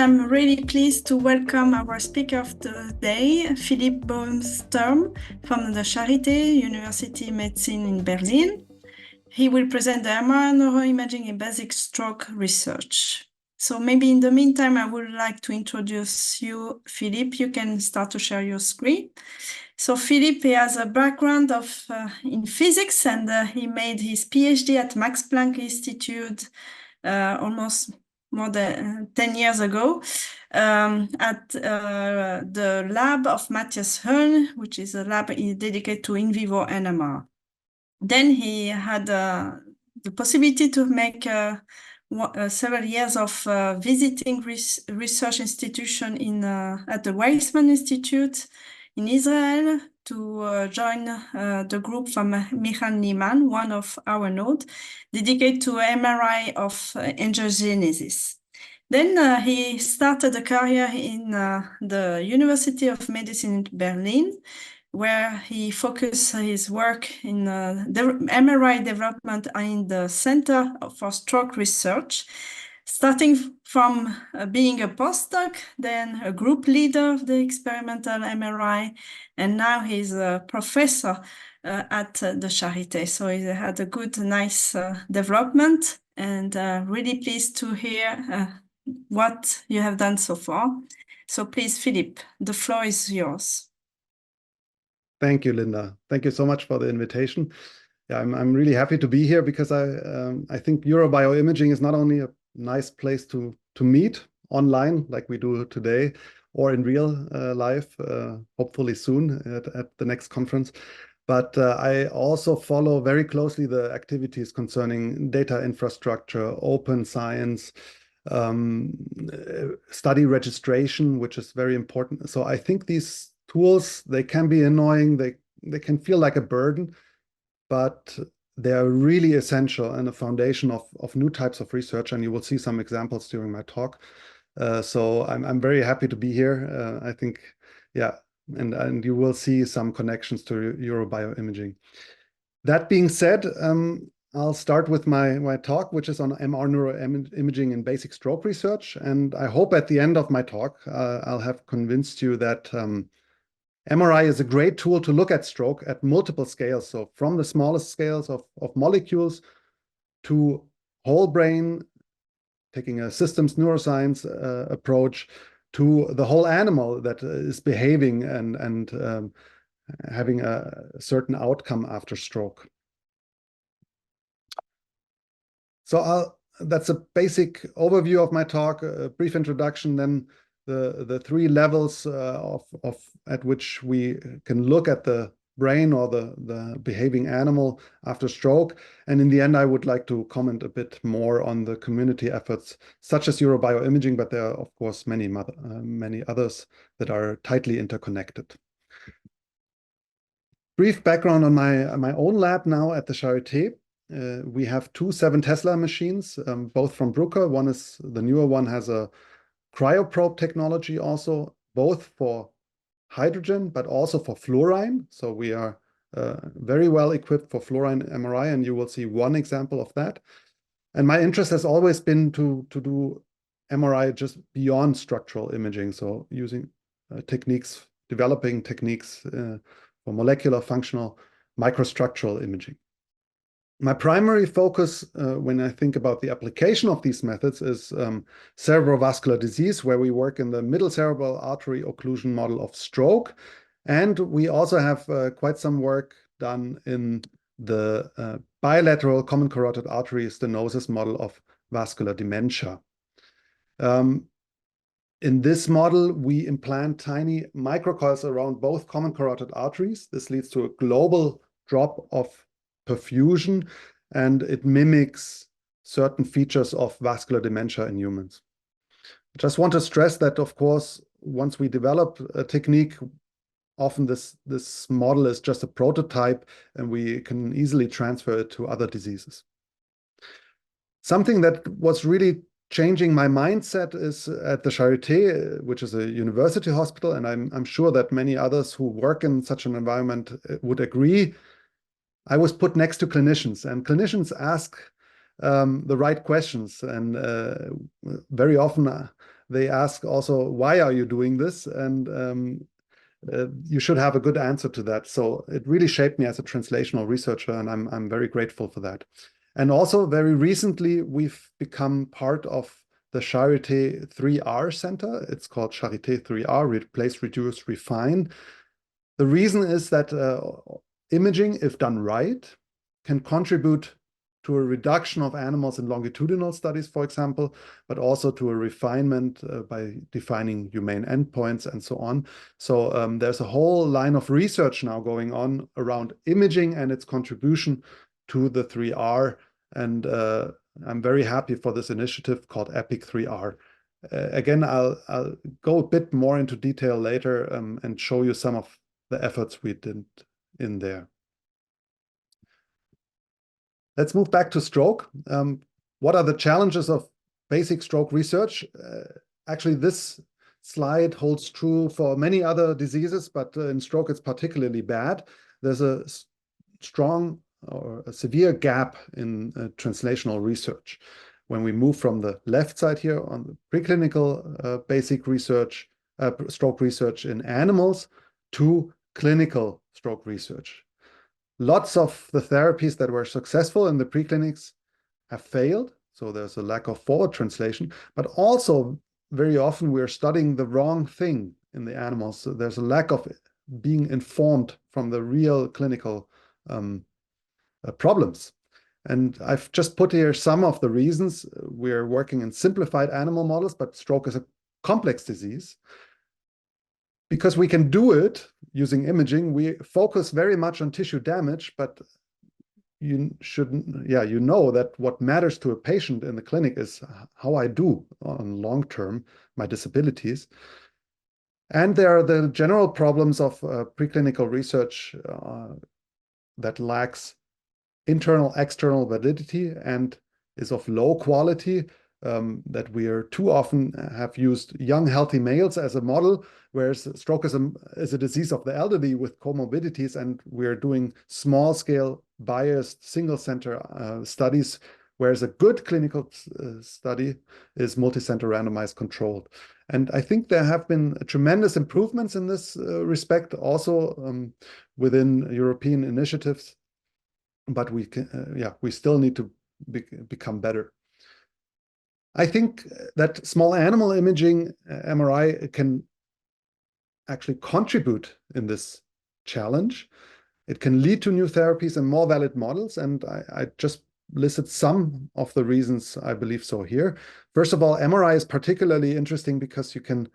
I'm really pleased to welcome our speaker of the day, Philipp Boehm-Sturm from the Charité University Medicine in Berlin. He will present the MRI neuroimaging in basic stroke research. So maybe in the meantime, I would like to introduce you, Philipp. You can start to share your screen. So Philipp, he has a background in physics, and he made his PhD at Max Planck Institute almost more than 10 years ago at the lab of Matthias Höhn, which is a lab dedicated to in vivo NMR. Then he had the possibility to make several years of visiting research institution at the Weizmann Institute in Israel to join the group from Michael Niemann, one of our node, dedicated to MRI of angiogenesis. Then he started a career in the University of Medicine in Berlin, where he focused his work in the MRI development in the Center for Stroke Research, starting from being a postdoc, then a group leader of the experimental MRI, and now he's a professor at the Charité. So he had a good, nice development, and really pleased to hear what you have done so far. So please, Philipp, the floor is yours. Thank you, Linda. Thank you so much for the invitation. Yeah, I'm really happy to be here because I think Euro-BioImaging is not only a nice place to meet online like we do today, or in real life, hopefully soon at the next conference. But I also follow very closely the activities concerning data infrastructure, open science, study registration, which is very important. So I think these tools, they can be annoying, they can feel like a burden, but they are really essential and a foundation of new types of research, and you will see some examples during my talk. So I'm very happy to be here. I think, yeah, and you will see some connections to Euro-BioImaging. That being said, I'll start with my talk, which is on MR neuroimaging in basic stroke research. And I hope at the end of my talk, I'll have convinced you that MRI is a great tool to look at stroke at multiple scales. So from the smallest scales of molecules to whole brain, taking a systems neuroscience approach, to the whole animal that is behaving and having a certain outcome after stroke. So that's a basic overview of my talk, a brief introduction, then the three levels at which we can look at the brain or the behaving animal after stroke. And in the end, I would like to comment a bit more on the community efforts, such as Euro-BioImaging, but there are, of course, many others that are tightly interconnected. Brief background on my own lab now at the Charité. We have two 7 Tesla machines, both from Bruker. One is the newer one, has a cryoprobe technology also, both for hydrogen, but also for fluorine. So we are very well equipped for fluorine MRI, and you will see one example of that. And my interest has always been to do MRI just beyond structural imaging. So using developing techniques for molecular functional microstructural imaging. My primary focus when I think about the application of these methods is cerebrovascular disease, where we work in the middle cerebral artery occlusion model of stroke. And we also have quite some work done in the bilateral common carotid artery stenosis model of vascular dementia. In this model, we implant tiny microcoils around both common carotid arteries. This leads to a global drop of perfusion, and it mimics certain features of vascular dementia in humans. I just want to stress that, of course, once we develop a technique, often this model is just a prototype, and we can easily transfer it to other diseases. Something that was really changing my mindset is at the Charité, which is a university hospital, and I'm sure that many others who work in such an environment would agree. I was put next to clinicians, and clinicians ask the right questions. And very often they ask also, why are you doing this? And you should have a good answer to that. So it really shaped me as a translational researcher, and I'm very grateful for that. And also very recently, we've become part of the Charité 3R Center. It's called Charité 3R, Replace, Reduce, Refine. The reason is that imaging, if done right, can contribute to a reduction of animals in longitudinal studies, for example, but also to a refinement by defining humane endpoints and so on. So there's a whole line of research now going on around imaging and its contribution to the 3R. And I'm very happy for this initiative called EPIC 3R. Again, I'll go a bit more into detail later and show you some of the efforts we did in there. Let's move back to stroke. What are the challenges of basic stroke research? Actually, this slide holds true for many other diseases, but in stroke it's particularly bad. There's a strong or a severe gap in translational research. When we move from the left side here on the preclinical basic research, stroke research in animals, to clinical stroke research. Lots of the therapies that were successful in the preclinics have failed, so there's a lack of forward translation, but also very often we're studying the wrong thing in the animals. So there's a lack of being informed from the real clinical problems. And I've just put here some of the reasons. We're working in simplified animal models, but stroke is a complex disease. Because we can do it using imaging, we focus very much on tissue damage, but you know that what matters to a patient in the clinic is how I do on long term, my disabilities. And there are the general problems of preclinical research that lacks internal, external validity and is of low quality. That we are too often have used young, healthy males as a model, whereas stroke is a disease of the elderly with comorbidities, and we're doing small-scale, biased, single-center studies, whereas a good clinical study is multi-center randomized controlled. And I think there have been tremendous improvements in this respect, also within European initiatives, but we still need to become better. I think that small animal imaging, MRI, can actually contribute in this challenge. It can lead to new therapies and more valid models, and I just listed some of the reasons I believe so here. First of all, MRI is particularly interesting because you can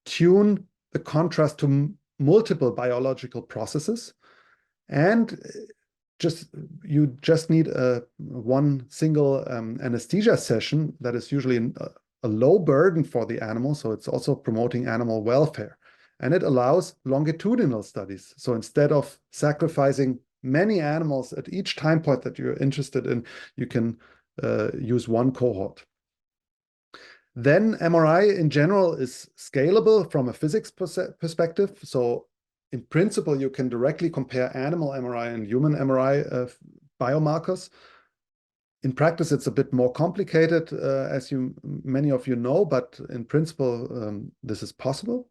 tune the contrast to multiple biological processes, and you just need one single anesthesia session that is usually a low burden for the animal, so it's also promoting animal welfare. And it allows longitudinal studies. So instead of sacrificing many animals at each time point that you're interested in, you can use one cohort. Then MRI in general is scalable from a physics perspective. So in principle, you can directly compare animal MRI and human MRI biomarkers. In practice, it's a bit more complicated, as many of you know, but in principle, this is possible.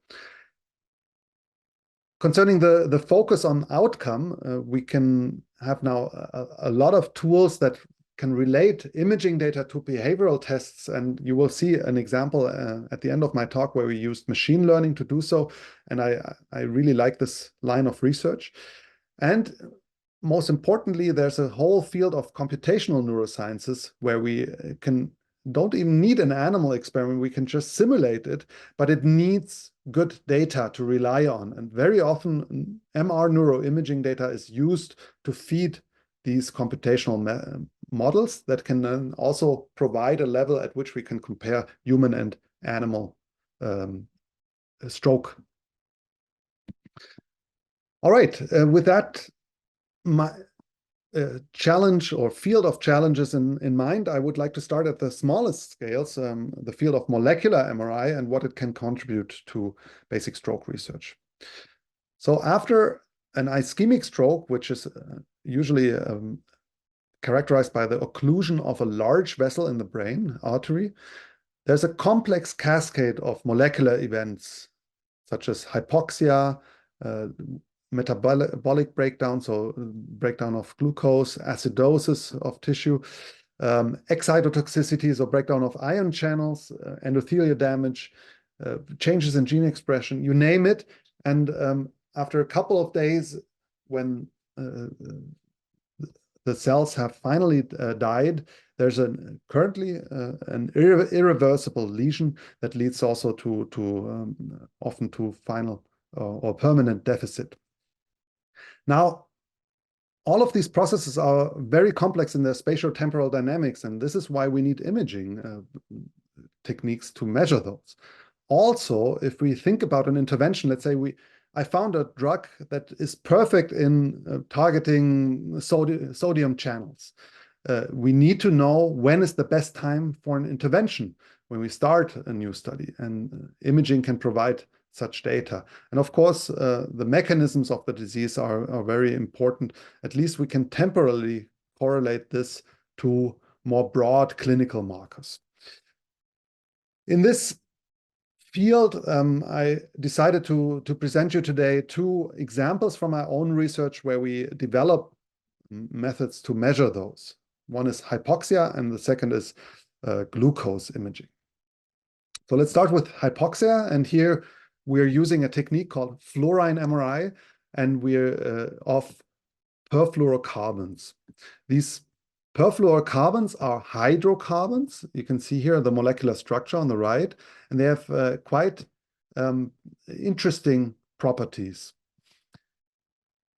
Concerning the focus on outcome, we can have now a lot of tools that can relate imaging data to behavioral tests. And you will see an example at the end of my talk where we used machine learning to do so. And I really like this line of research. And most importantly, there's a whole field of computational neurosciences where we don't even need an animal experiment. We can just simulate it, but it needs good data to rely on. And very often MR neuroimaging data is used to feed these computational models that can then also provide a level at which we can compare human and animal stroke. All right, with that, my challenge or field of challenges in mind, I would like to start at the smallest scales, the field of molecular MRI and what it can contribute to basic stroke research. So after an ischemic stroke, which is usually characterized by the occlusion of a large vessel in the brain, artery, There's a complex cascade of molecular events, such as hypoxia, metabolic breakdown, so breakdown of glucose, acidosis of tissue, excitotoxicity, so breakdown of ion channels, endothelial damage, changes in gene expression, you name it. And after a couple of days, when the cells have finally died, there's currently an irreversible lesion that leads also to often to final or permanent deficit. Now, all of these processes are very complex in their spatial-temporal dynamics, and this is why we need imaging techniques to measure those. Also, if we think about an intervention, let's say I found a drug that is perfect in targeting sodium channels. We need to know when is the best time for an intervention when we start a new study, and imaging can provide such data. And of course, the mechanisms of the disease are very important. At least we can temporarily correlate this to more broad clinical markers. In this field, I decided to present you today two examples from my own research where we develop methods to measure those. One is hypoxia, and the second is glucose imaging. So let's start with hypoxia, and here we're using a technique called fluorine MRI, and we're of perfluorocarbons. These perfluorocarbons are hydrocarbons. You can see here the molecular structure on the right, and they have quite interesting properties.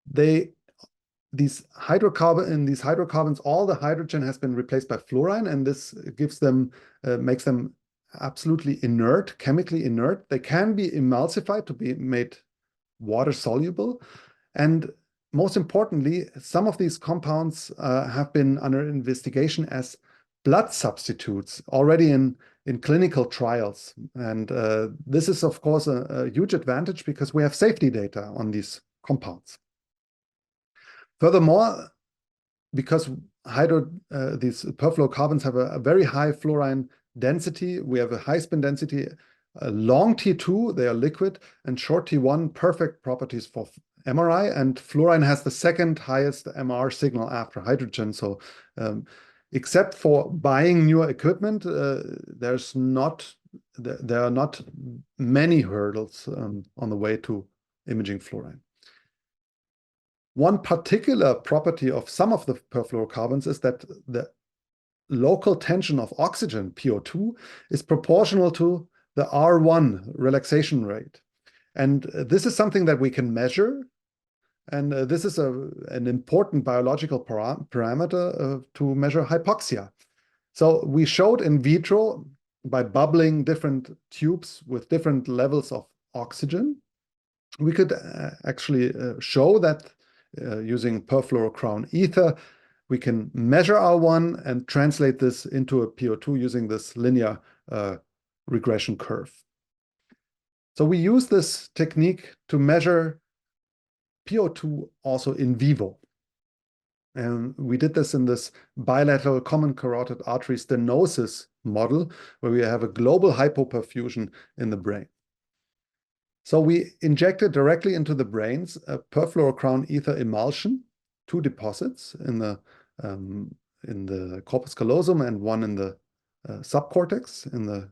These hydrocarbons, all the hydrogen has been replaced by fluorine, and this gives them, makes them absolutely inert, chemically inert. They can be emulsified to be made water soluble. And most importantly, some of these compounds have been under investigation as blood substitutes already in clinical trials. And this is, of course, a huge advantage because we have safety data on these compounds. Furthermore, because these perfluorocarbons have a very high fluorine density, we have a high spin density, a long T2, they are liquid, and short T1, perfect properties for MRI, and fluorine has the second highest MR signal after hydrogen. So except for buying newer equipment, there are not many hurdles on the way to imaging fluorine. One particular property of some of the perfluorocarbons is that the local tension of oxygen, PO2, is proportional to the R1 relaxation rate. And this is something that we can measure. And this is an important biological parameter to measure hypoxia. So we showed in vitro by bubbling different tubes with different levels of oxygen. We could actually show that using perfluorocrown ether, we can measure R1 and translate this into a PO2 using this linear regression curve. So we use this technique to measure PO2 also in vivo. And we did this in this bilateral common carotid artery stenosis model, where we have a global hypoperfusion in the brain. So we injected directly into the brains a perfluorocrown ether emulsion, 2 deposits in the corpus callosum and one in the subcortex, in the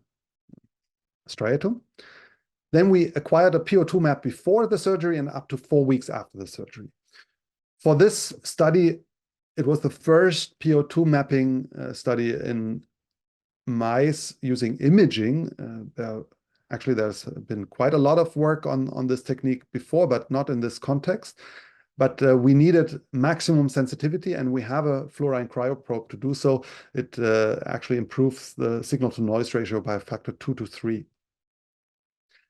striatum. Then we acquired a PO2 map before the surgery and up to 4 weeks after the surgery. For this study, it was the first PO2 mapping study in mice using imaging. Actually, there's been quite a lot of work on this technique before, but not in this context. But we needed maximum sensitivity, and we have a fluorine cryoprobe to do so. It actually improves the signal-to-noise ratio by a factor 2 to 3.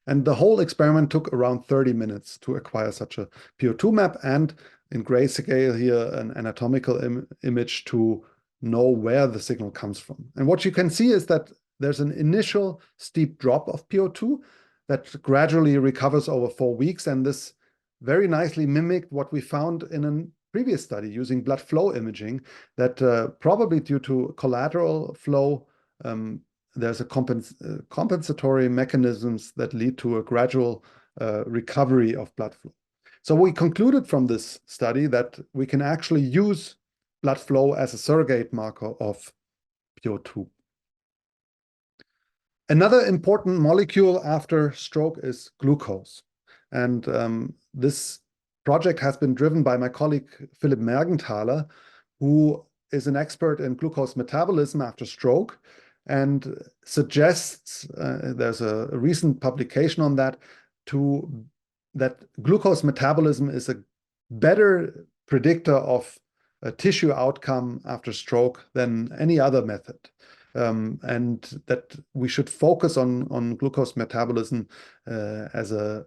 And the whole experiment took around 30 minutes to acquire such a PO2 map, and in grayscale here, an anatomical image to know where the signal comes from. And what you can see is that there's an initial steep drop of PO2 that gradually recovers over 4 weeks, and this very nicely mimicked what we found in a previous study using blood flow imaging, that probably due to collateral flow there's a compensatory mechanisms that lead to a gradual recovery of blood flow. So we concluded from this study that we can actually use blood flow as a surrogate marker of PO2. Another important molecule after stroke is glucose. And this project has been driven by my colleague, Philipp Mergenthaler, who is an expert in glucose metabolism after stroke and suggests, there's a recent publication on that, that glucose metabolism is a better predictor of a tissue outcome after stroke than any other method. And that we should focus on glucose metabolism as a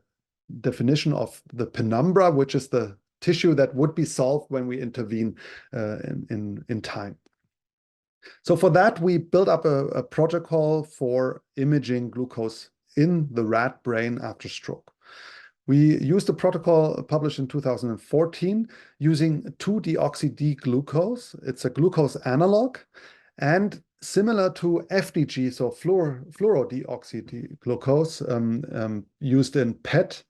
definition of the penumbra, which is the tissue that would be solved when we intervene in time. So for that, we built up a protocol for imaging glucose in the rat brain after stroke. We used a protocol published in 2014 using 2-deoxy-D-glucose. It's a glucose analog, and similar to FDG, so fluorodeoxy-glucose, used in PET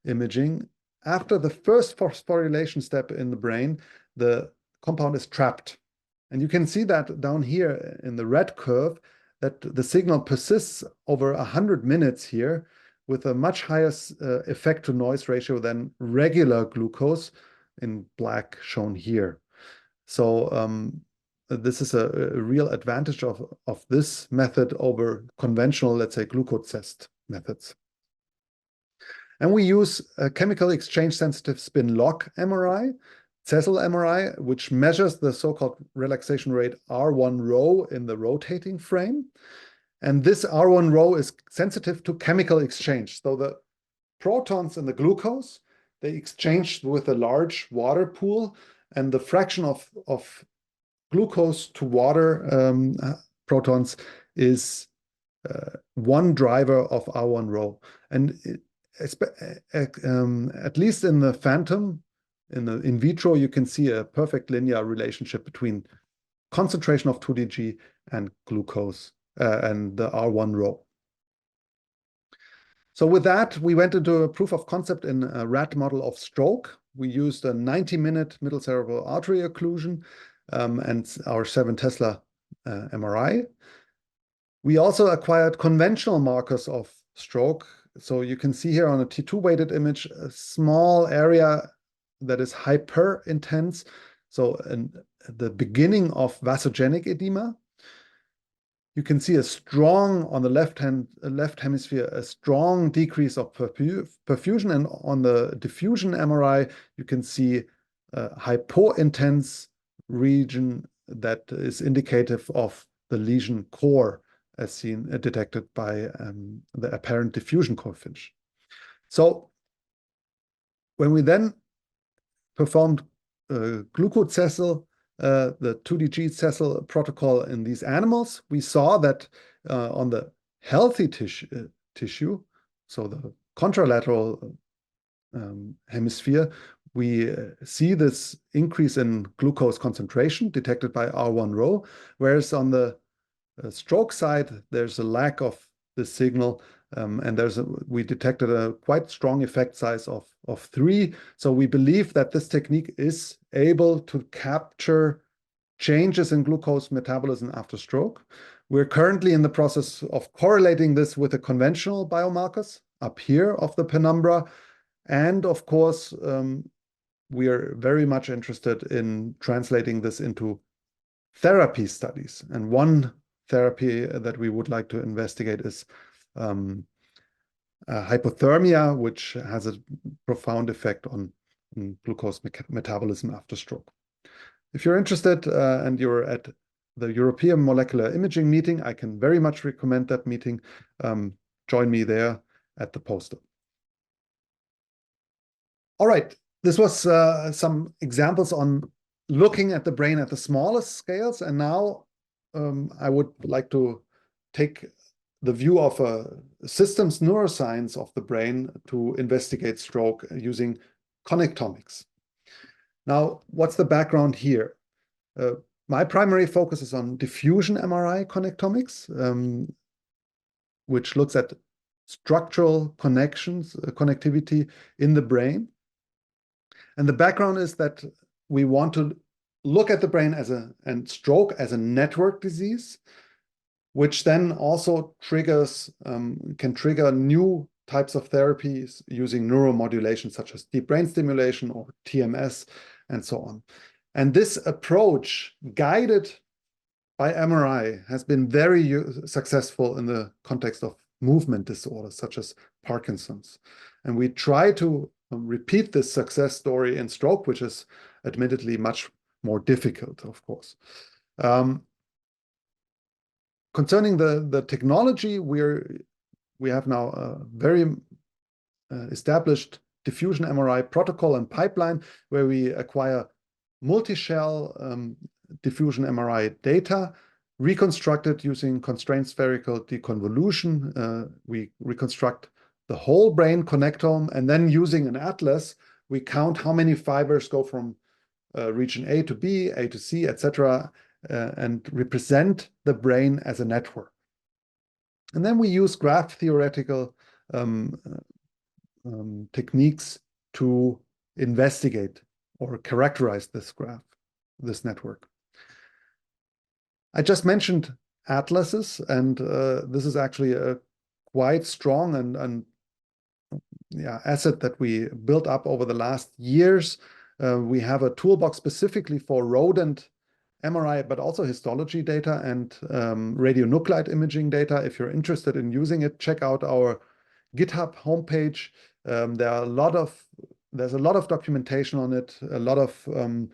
imaging. After the first phosphorylation step in the brain, the compound is trapped. And you can see that down here in the red curve, that the signal persists over 100 minutes here with a much higher effect to noise ratio than regular glucose, in black shown here. So this is a real advantage of this method over conventional, let's say, glucose methods. And we use a chemical exchange sensitive spin lock MRI, CESL MRI, which measures the so-called relaxation rate R1 rho in the rotating frame. And this R1 rho is sensitive to chemical exchange. So the protons in the glucose, they exchange with a large water pool, and the fraction of glucose to water protons is one driver of R1 rho. And at least in the phantom, in vitro, you can see a perfect linear relationship between concentration of 2DG and glucose and the R1 rho. So with that, we went into a proof of concept in a rat model of stroke. We used a 90-minute middle cerebral artery occlusion and our 7 Tesla MRI. We also acquired conventional markers of stroke. So you can see here on a T2 weighted image, a small area that is hyper intense. So the beginning of vasogenic edema. You can see a strong, on the left hemisphere, a strong decrease of perfusion. And on the diffusion MRI, you can see a hypo-intense region that is indicative of the lesion core as seen, detected by the apparent diffusion coefficient. So when we then performed glucose-CESL, the 2DG CESL protocol in these animals, we saw that on the healthy tissue, so the contralateral hemisphere, we see this increase in glucose concentration detected by R1 rho, whereas on the stroke side, there's a lack of the signal, and we detected a quite strong effect size of 3. So we believe that this technique is able to capture changes in glucose metabolism after stroke. We're currently in the process of correlating this with the conventional biomarkers up here of the penumbra. And of course, we are very much interested in translating this into therapy studies. And one therapy that we would like to investigate is hypothermia, which has a profound effect on glucose metabolism after stroke. If you're interested and you're at the European Molecular Imaging meeting, I can very much recommend that meeting. Join me there at the poster. All right, this was some examples on looking at the brain at the smallest scales. And now I would like to take the view of a systems neuroscience of the brain to investigate stroke using connectomics. Now, what's the background here? My primary focus is on diffusion MRI connectomics. which looks at structural connections, connectivity in the brain. And the background is that we want to look at the brain and stroke as a network disease, which then also can trigger new types of therapies using neuromodulation, such as deep brain stimulation or TMS, and so on. And this approach, guided by MRI, has been very successful in the context of movement disorders, such as Parkinson's. And we try to repeat this success story in stroke, which is admittedly much more difficult, of course. Concerning the technology, we have now a very established diffusion MRI protocol and pipeline where we acquire multi-shell diffusion MRI data, reconstructed using constrained spherical deconvolution. We reconstruct the whole brain connectome, and then using an atlas, we count how many fibers go from region A to B, A to C, etc., and represent the brain as a network. And then we use graph theoretical techniques to investigate or characterize this graph, this network. I just mentioned atlases, and this is actually a quite strong and asset that we built up over the last years. We have a toolbox specifically for rodent MRI, but also histology data and radionuclide imaging data. If you're interested in using it, check out our GitHub homepage. There's a lot of documentation on it, a lot of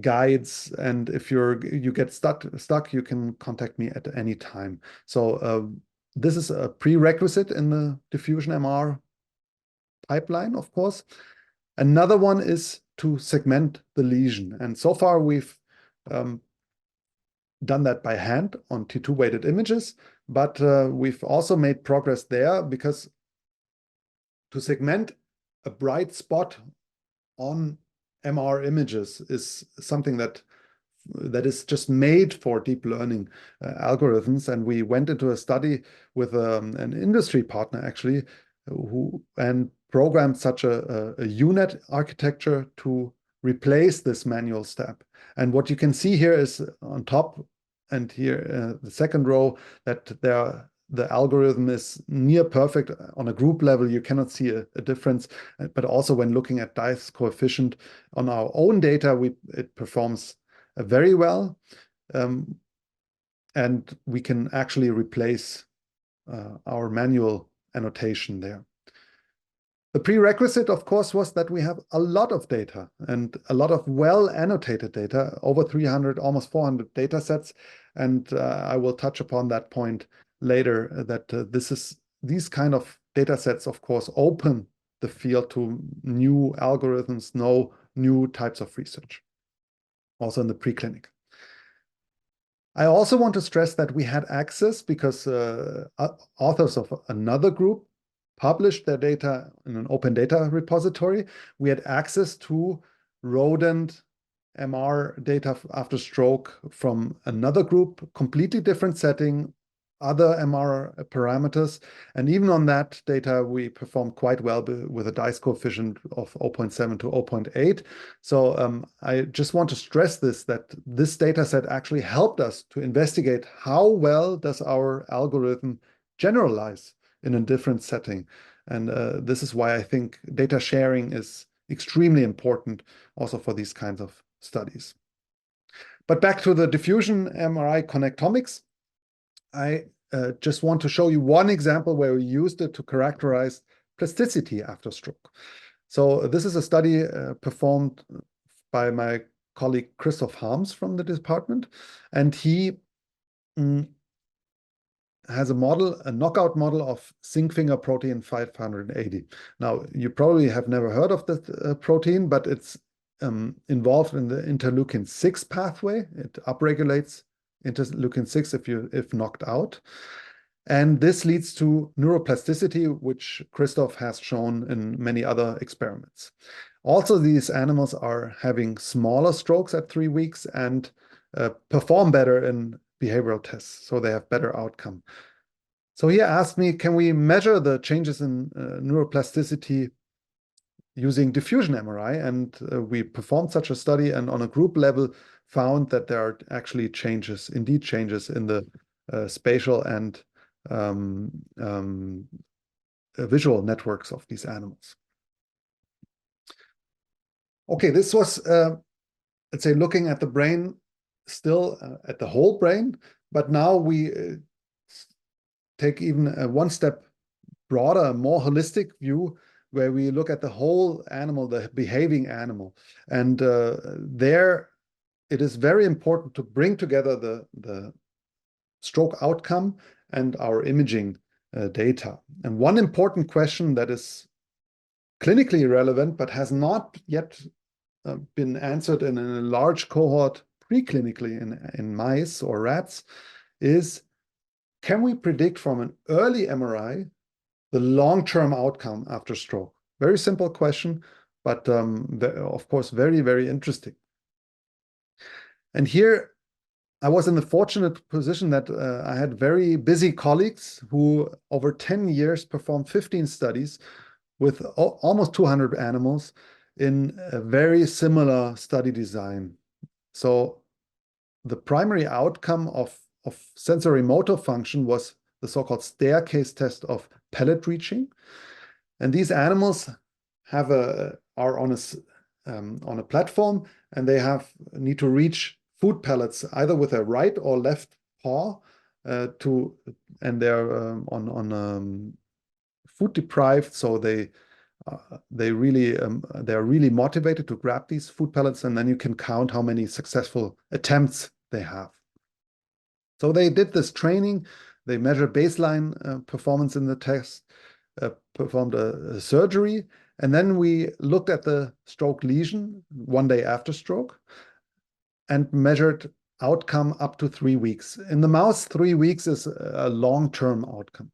guides, and if you get stuck, you can contact me at any time. So this is a prerequisite in the diffusion MR pipeline, of course. Another one is to segment the lesion, and so far we've done that by hand on T2 weighted images, but we've also made progress there, because to segment a bright spot on MR images is something that is just made for deep learning algorithms. And we went into a study with an industry partner, actually, and programmed such a UNet architecture to replace this manual step. And what you can see here is on top, and here the second row, that the algorithm is near perfect on a group level. You cannot see a difference, but also when looking at dice coefficient on our own data, it performs very well, and we can actually replace our manual annotation there. The prerequisite, of course, was that we have a lot of data, and a lot of well-annotated data, over 300, almost 400 data sets. And I will touch upon that point later, that these kind of data sets, of course, open the field to new algorithms, new types of research, also in the preclinical. I also want to stress that we had access, because authors of another group published their data in an open data repository. We had access to rodent MR data after stroke from another group, completely different setting, other MR parameters. And even on that data, we performed quite well with a dice coefficient of 0.7 to 0.8. So I just want to stress that this data set actually helped us to investigate how well does our algorithm generalize in a different setting. And this is why I think data sharing is extremely important also for these kinds of studies. But back to the diffusion MRI connectomics, I just want to show you one example where we used it to characterize plasticity after stroke. So this is a study performed by my colleague Christoph Harms from the department, and he has a knockout model of zinc finger protein 580. Now, you probably have never heard of this protein, but it's involved in the interleukin-6 pathway. It upregulates interleukin-6 if knocked out. And this leads to neuroplasticity, which Christoph has shown in many other experiments. Also, these animals are having smaller strokes at 3 weeks and perform better in behavioral tests, so they have better outcome. So he asked me, can we measure the changes in neuroplasticity using diffusion MRI? And we performed such a study, and on a group level found that there are actually changes, indeed changes in the spatial and visual networks of these animals. Okay, this was, let's say, looking at the brain, still at the whole brain, but now we take even one step broader, a more holistic view, where we look at the whole animal, the behaving animal. And there it is very important to bring together the stroke outcome and our imaging data. And one important question that is clinically relevant, but has not yet been answered in a large cohort preclinically in mice or rats, is can we predict from an early MRI the long-term outcome after stroke? Very simple question, but of course, very, very interesting. And here I was in the fortunate position that I had very busy colleagues who over 10 years performed 15 studies with almost 200 animals in a very similar study design. So the primary outcome of sensory motor function was the so-called staircase test of pellet reaching. And these animals are on a platform, and they need to reach food pellets either with a right or left paw and they're on food deprived, so they're really motivated to grab these food pellets, and then you can count how many successful attempts they have. So they did this training, they measured baseline performance in the test, performed a surgery, and then we looked at the stroke lesion 1 day after stroke and measured outcome up to 3 weeks. In the mouse, 3 weeks is a long-term outcome.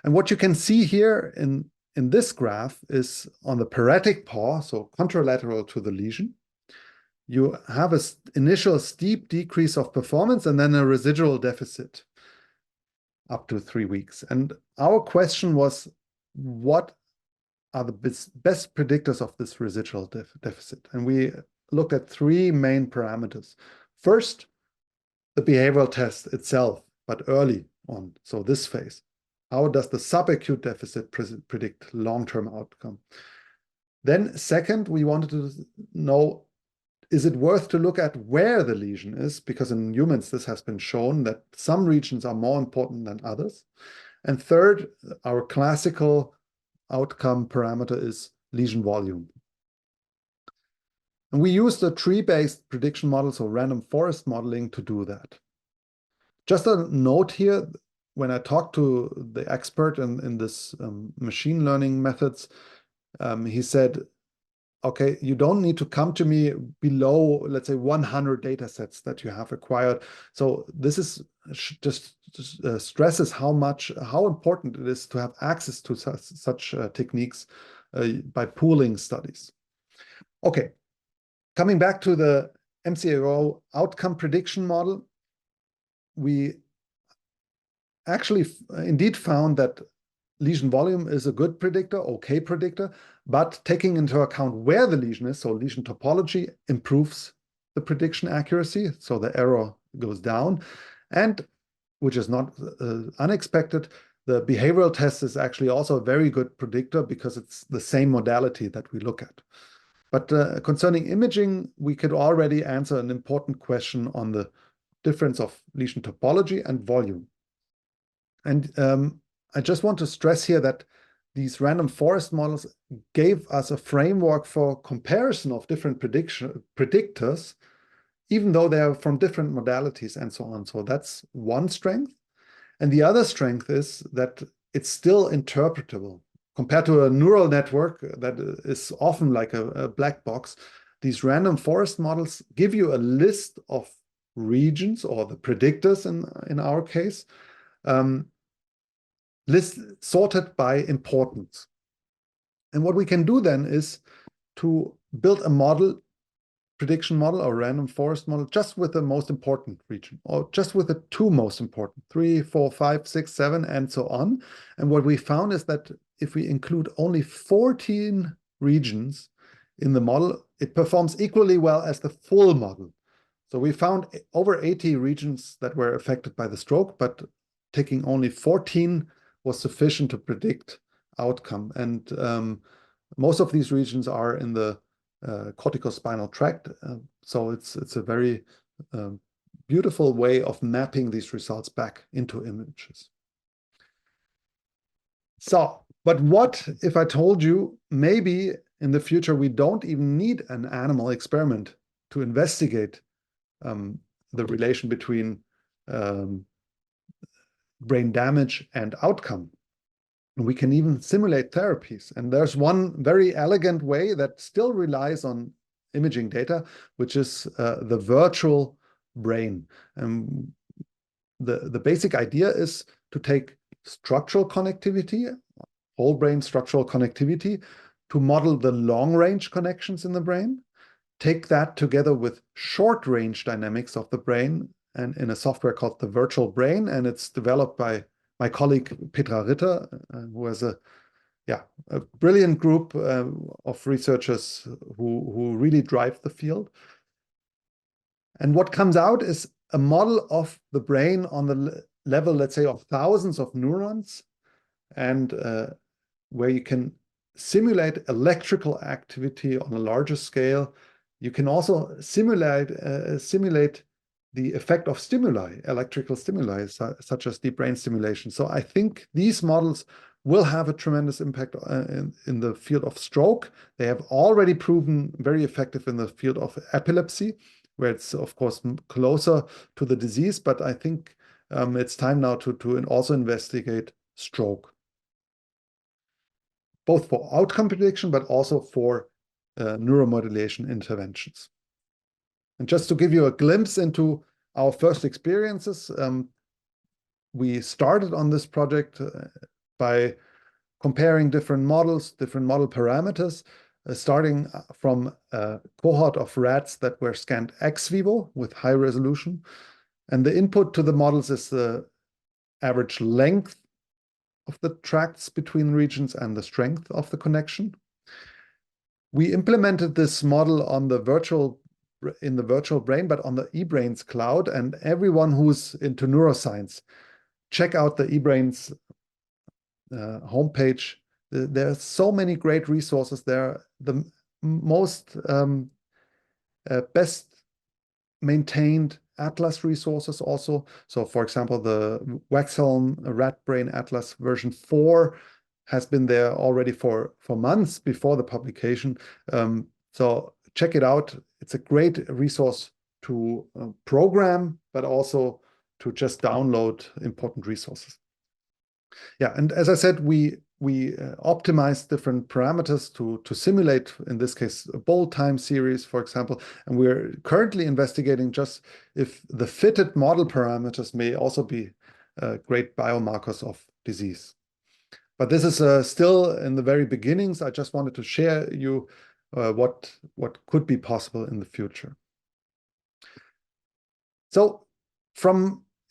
And what you can see here in this graph is on the paretic paw, so contralateral to the lesion, you have an initial steep decrease of performance and then a residual deficit up to 3 weeks. And our question was, what are the best predictors of this residual deficit? And we looked at 3 main parameters. First, the behavioral test itself, but early on, so this phase. How does the subacute deficit predict long-term outcome? Then second, we wanted to know, is it worth to look at where the lesion is? Because in humans, this has been shown that some regions are more important than others. And third, our classical outcome parameter is lesion volume. And we used a tree-based prediction model, so random forest modeling, to do that. Just a note here, when I talked to the expert in this machine learning methods, he said, okay, you don't need to come to me below, let's say, 100 data sets that you have acquired. So this is just stresses how important it is to have access to such techniques by pooling studies. Okay, coming back to the MCAO outcome prediction model, we actually indeed found that lesion volume is a good predictor, okay predictor, but taking into account where the lesion is, so lesion topology improves the prediction accuracy, so the error goes down. And, which is not unexpected, the behavioral test is actually also a very good predictor because it's the same modality that we look at. But concerning imaging, we could already answer an important question on the difference of lesion topology and volume. And I just want to stress here that these random forest models gave us a framework for comparison of different predictors, even though they are from different modalities and so on. So that's one strength. And the other strength is that it's still interpretable. Compared to a neural network that is often like a black box, these random forest models give you a list of regions, or the predictors in our case, list sorted by importance. And what we can do then is to build a model prediction model or random forest model just with the most important region, or just with the two most important, 3, 4, 5, 6, 7, and so on. And what we found is that if we include only 14 regions in the model, it performs equally well as the full model. So we found over 80 regions that were affected by the stroke, but taking only 14 was sufficient to predict outcome. And most of these regions are in the corticospinal tract. So it's a very beautiful way of mapping these results back into images. So, but what if I told you maybe in the future we don't even need an animal experiment to investigate the relation between brain damage and outcome? We can even simulate therapies. And there's one very elegant way that still relies on imaging data, which is the virtual brain. The basic idea is to take structural connectivity, whole brain structural connectivity, to model the long-range connections in the brain, take that together with short-range dynamics of the brain, and in a software called the virtual brain, and it's developed by my colleague Petra Ritter, who has a brilliant group of researchers who really drive the field. And what comes out is a model of the brain on the level, let's say, of thousands of neurons, and where you can simulate electrical activity on a larger scale. You can also simulate the effect of stimuli, electrical stimuli, such as deep brain stimulation. So I think these models will have a tremendous impact in the field of stroke. They have already proven very effective in the field of epilepsy, where it's, of course, closer to the disease. But I think it's time now to also investigate stroke, both for outcome prediction, but also for neuromodulation interventions. And just to give you a glimpse into our first experiences, we started on this project by comparing different models, different model parameters, starting from a cohort of rats that were scanned ex vivo with high resolution. And the input to the models is the average length of the tracts between regions and the strength of the connection. We implemented this model on the virtual brain, but on the eBrains cloud. And everyone who's into neuroscience, check out the eBrains homepage. There are so many great resources there. The most best maintained atlas resources also. So for example, the Waxholm Rat Brain Atlas version 4 has been there already for months before the publication. So check it out. It's a great resource to program, but also to just download important resources. Yeah, and as I said, we optimize different parameters to simulate, in this case, a bold time series, for example. And we're currently investigating just if the fitted model parameters may also be great biomarkers of disease. But this is still in the very beginnings. I just wanted to share you what could be possible in the future. So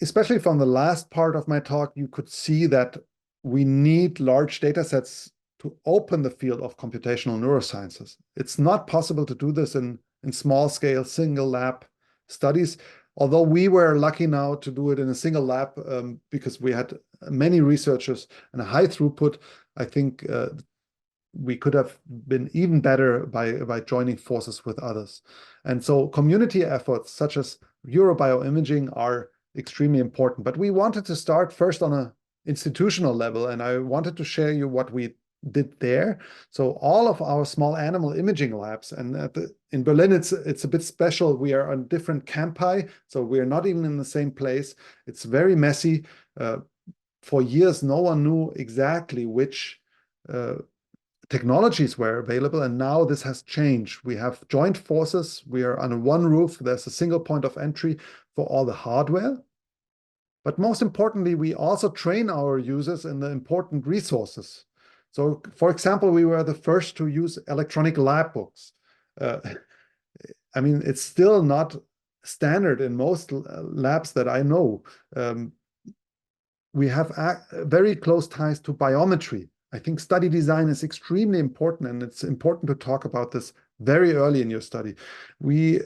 especially from the last part of my talk, you could see that we need large data sets to open the field of computational neurosciences. It's not possible to do this in small scale, single lab studies, although we were lucky now to do it in a single lab because we had many researchers and a high throughput. I think we could have been even better by joining forces with others. And so community efforts such as Euro-BioImaging are extremely important. But we wanted to start first on an institutional level, and I wanted to share you what we did there. So all of our small animal imaging labs, and in Berlin, it's a bit special. We are on different campi, so we are not even in the same place. It's very messy. For years, no one knew exactly which technologies were available, and now this has changed. We have joined forces. We are under one roof. There's a single point of entry for all the hardware. But most importantly, we also train our users in the important resources. So, for example, we were the first to use electronic lab books. I mean, it's still not standard in most labs that I know. We have very close ties to biometry. I think study design is extremely important, and it's important to talk about this very early in your study. We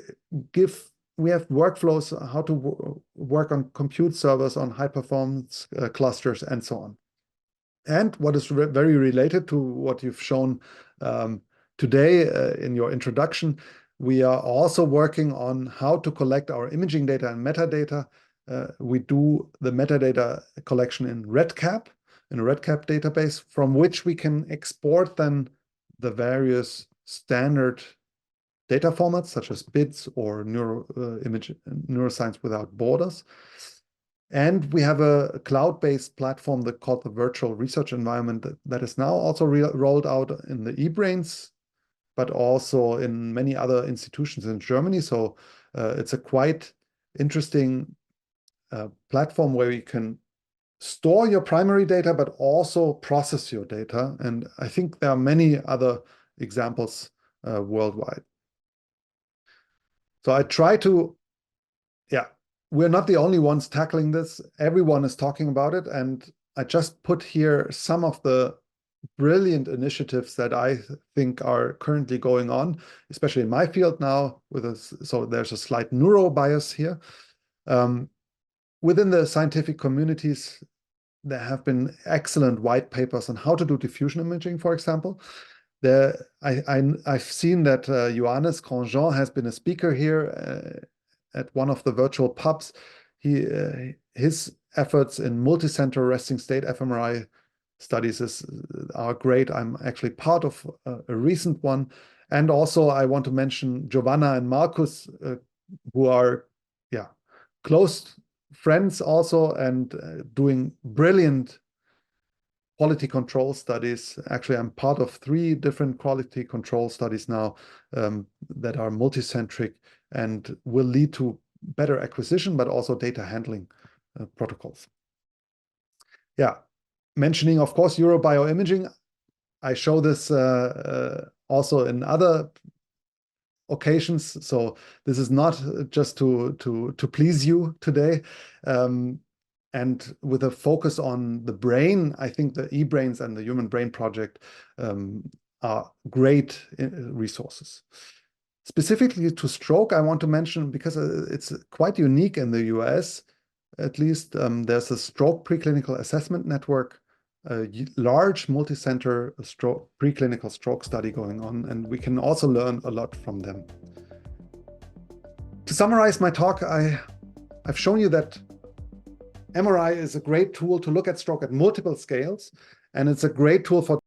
have workflows, how to work on compute servers, on high performance clusters, and so on. And what is very related to what you've shown today in your introduction, we are also working on how to collect our imaging data and metadata. We do the metadata collection in REDCap, in a REDCap database, from which we can export then the various standard data formats, such as BIDS or Neuroscience Without Borders. And we have a cloud-based platform that called the Virtual Research Environment that is now also rolled out in the eBrains, but also in many other institutions in Germany. So it's a quite interesting platform where you can store your primary data, but also process your data. And I think there are many other examples worldwide. So I try to, we're not the only ones tackling this. Everyone is talking about it. And I just put here some of the brilliant initiatives that I think are currently going on, especially in my field now. So there's a slight neuro bias here. Within the scientific communities, there have been excellent white papers on how to do diffusion imaging, for example. I've seen that Johannes Grandjean has been a speaker here at one of the virtual pubs. His efforts in multicenter resting state fMRI studies are great. I'm actually part of a recent one. And also I want to mention Giovanna and Marcus, who are close friends also, and doing brilliant quality control studies. Actually, I'm part of 3 different quality control studies now that are multicentric and will lead to better acquisition, but also data handling protocols. Mentioning, of course, Euro-BioImaging. I show this also in other occasions. So this is not just to please you today. And with a focus on the brain, I think the eBrains and the Human Brain Project are great resources. Specifically to stroke, I want to mention, because it's quite unique in the US, at least, there's a stroke preclinical assessment network, a large multi-center preclinical stroke study going on, and we can also learn a lot from them. To summarize my talk, I've shown you that MRI is a great tool to look at stroke at multiple scales, and it's a great tool for